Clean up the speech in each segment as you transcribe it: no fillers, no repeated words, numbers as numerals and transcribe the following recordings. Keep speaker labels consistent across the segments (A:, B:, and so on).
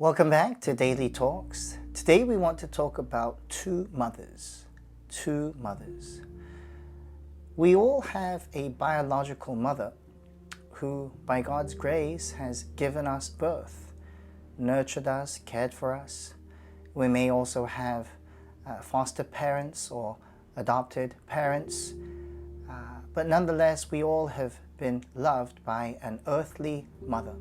A: Welcome back to Daily Talks. Today we want to talk about two mothers. Two mothers. We all have a biological mother who, by God's grace, has given us birth, nurtured us, cared for us. We may also have foster parents or adopted parents, but nonetheless we all have been loved by an earthly mother.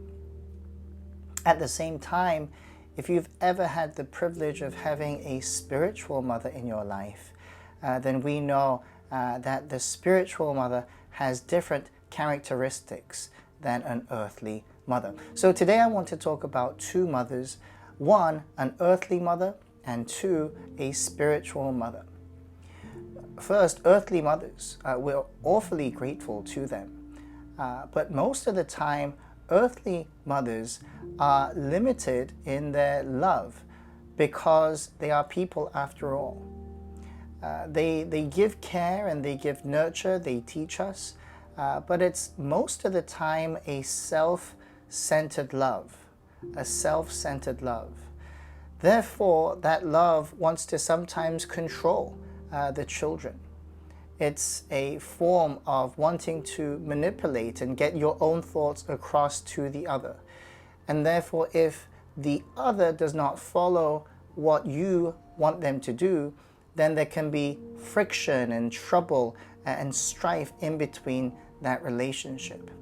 A: At the same time, if you've ever had the privilege of having a spiritual mother in your life, then we know that the spiritual mother has different characteristics than an earthly mother. So today I want to talk about two mothers. One, an earthly mother, and two, a spiritual mother. First, earthly mothers. We're awfully grateful to them. But most of the time, earthly mothers are limited in their love because they are people after all. They give care and they give nurture, they teach us, but it's most of the time a self-centered love, a self-centered love. Therefore, that love wants to sometimes control the children. It's a form of wanting to manipulate and get your own thoughts across to the other. And therefore, if the other does not follow what you want them to do, then there can be friction and trouble and strife in between that relationship.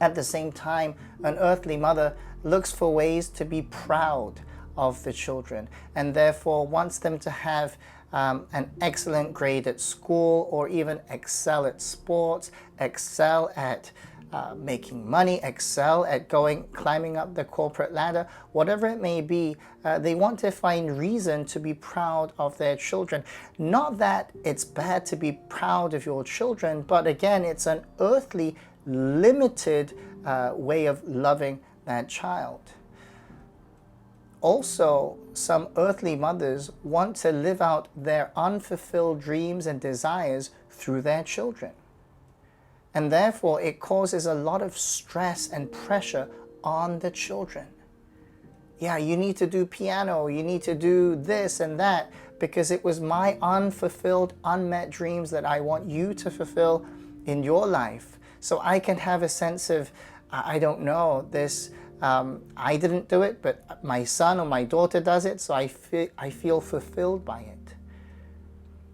A: At the same time, an earthly mother looks for ways to be proud of the children and therefore wants them to have an excellent grade at school, or even excel at sports, excel at making money, excel at climbing up the corporate ladder, whatever it may be. They want to find reason to be proud of their children. Not that it's bad to be proud of your children, but again, it's an earthly, limited way of loving that child. Also, some earthly mothers want to live out their unfulfilled dreams and desires through their children. And therefore, it causes a lot of stress and pressure on the children. Yeah, you need to do piano, you need to do this and that, because it was my unfulfilled, unmet dreams that I want you to fulfill in your life. So I can have a sense of, I don't know, this I didn't do it, but my son or my daughter does it, so I feel fulfilled by it.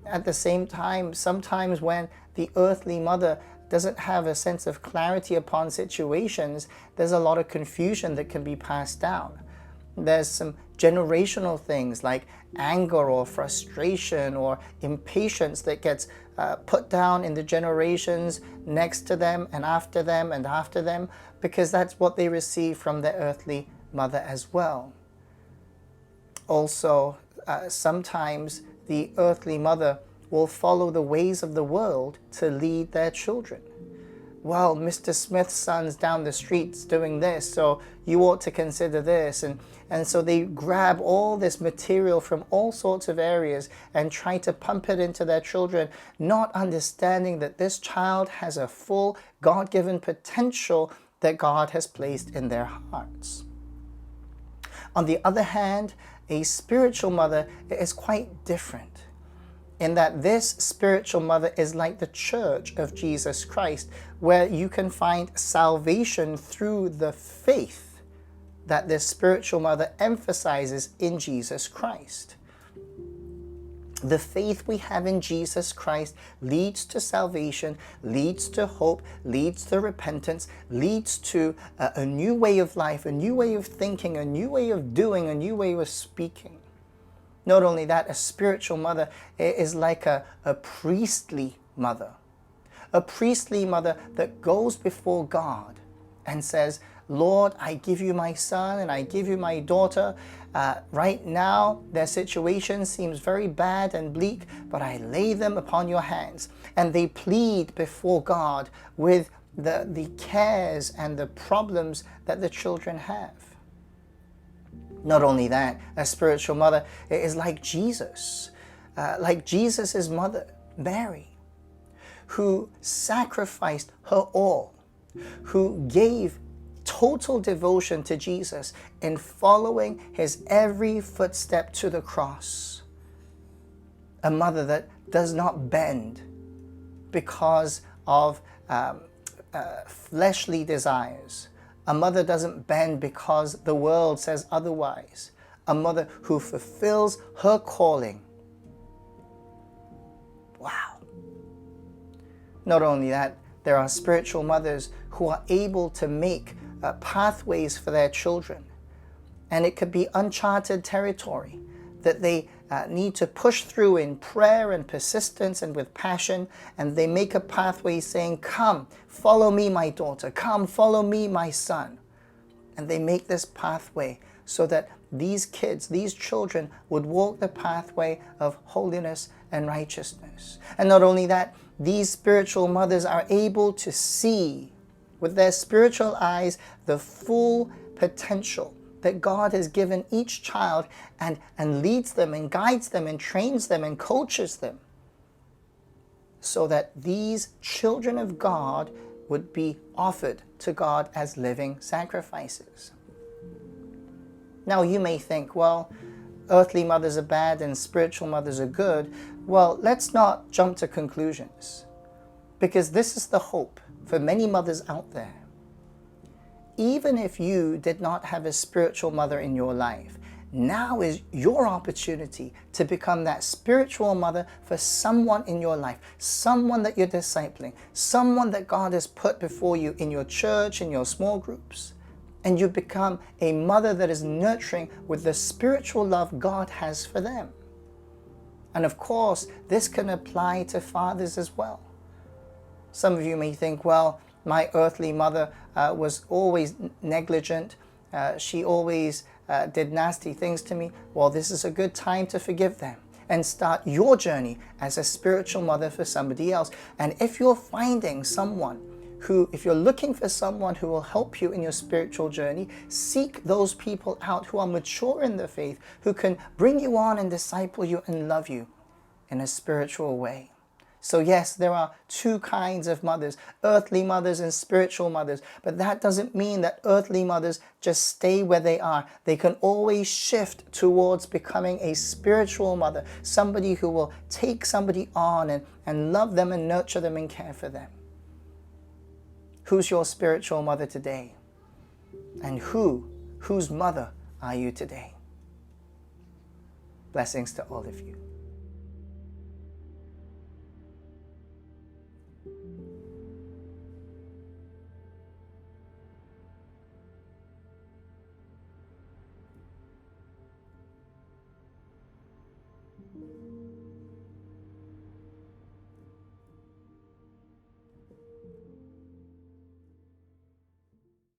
A: At the same time, sometimes when the earthly mother doesn't have a sense of clarity upon situations, there's a lot of confusion that can be passed down. There's some generational things like anger or frustration or impatience that gets put down in the generations next to them and after them and after them, because that's what they receive from their earthly mother as well. Also, sometimes the earthly mother will follow the ways of the world to lead their children. Well, Mr. Smith's son's down the streets doing this, so you ought to consider this. And so they grab all this material from all sorts of areas and try to pump it into their children, not understanding that this child has a full God-given potential that God has placed in their hearts. On the other hand, a spiritual mother is quite different, in that this spiritual mother is like the church of Jesus Christ, where you can find salvation through the faith that this spiritual mother emphasizes in Jesus Christ. The faith we have in Jesus Christ leads to salvation, leads to hope, leads to repentance, leads to a new way of life, a new way of thinking, a new way of doing, a new way of speaking. Not only that, a spiritual mother is like a priestly mother. A priestly mother that goes before God and says, Lord, I give you my son and I give you my daughter. Right now, their situation seems very bad and bleak, but I lay them upon your hands. And they plead before God with the cares and the problems that the children have. Not only that, a spiritual mother is like Jesus, like Jesus' mother, Mary, who sacrificed her all, who gave total devotion to Jesus in following his every footstep to the cross. A mother that does not bend because of fleshly desires. A mother doesn't bend because the world says otherwise. A mother who fulfills her calling. Wow. Not only that, there are spiritual mothers who are able to make pathways for their children. And it could be uncharted territory that they need to push through in prayer and persistence and with passion. And they make a pathway saying, come, follow me, my daughter. Come, follow me, my son. And they make this pathway so that these kids, these children would walk the pathway of holiness and righteousness. And not only that, these spiritual mothers are able to see with their spiritual eyes the full potential that God has given each child and leads them and guides them and trains them and coaches them so that these children of God would be offered to God as living sacrifices. Now you may think, well, earthly mothers are bad and spiritual mothers are good. Well, let's not jump to conclusions, because this is the hope for many mothers out there. Even if you did not have a spiritual mother in your life, now is your opportunity to become that spiritual mother for someone in your life, someone that you're discipling, someone that God has put before you in your church, in your small groups. And you become a mother that is nurturing with the spiritual love God has for them. And of course, this can apply to fathers as well. Some of you may think, well, my earthly mother was always negligent. She always did nasty things to me. Well, this is a good time to forgive them and start your journey as a spiritual mother for somebody else. And if you're finding someone if you're looking for someone who will help you in your spiritual journey, seek those people out who are mature in the faith, who can bring you on and disciple you and love you in a spiritual way. So yes, there are two kinds of mothers, earthly mothers and spiritual mothers. But that doesn't mean that earthly mothers just stay where they are. They can always shift towards becoming a spiritual mother, somebody who will take somebody on and love them and nurture them and care for them. Who's your spiritual mother today? And whose mother are you today? Blessings to all of you.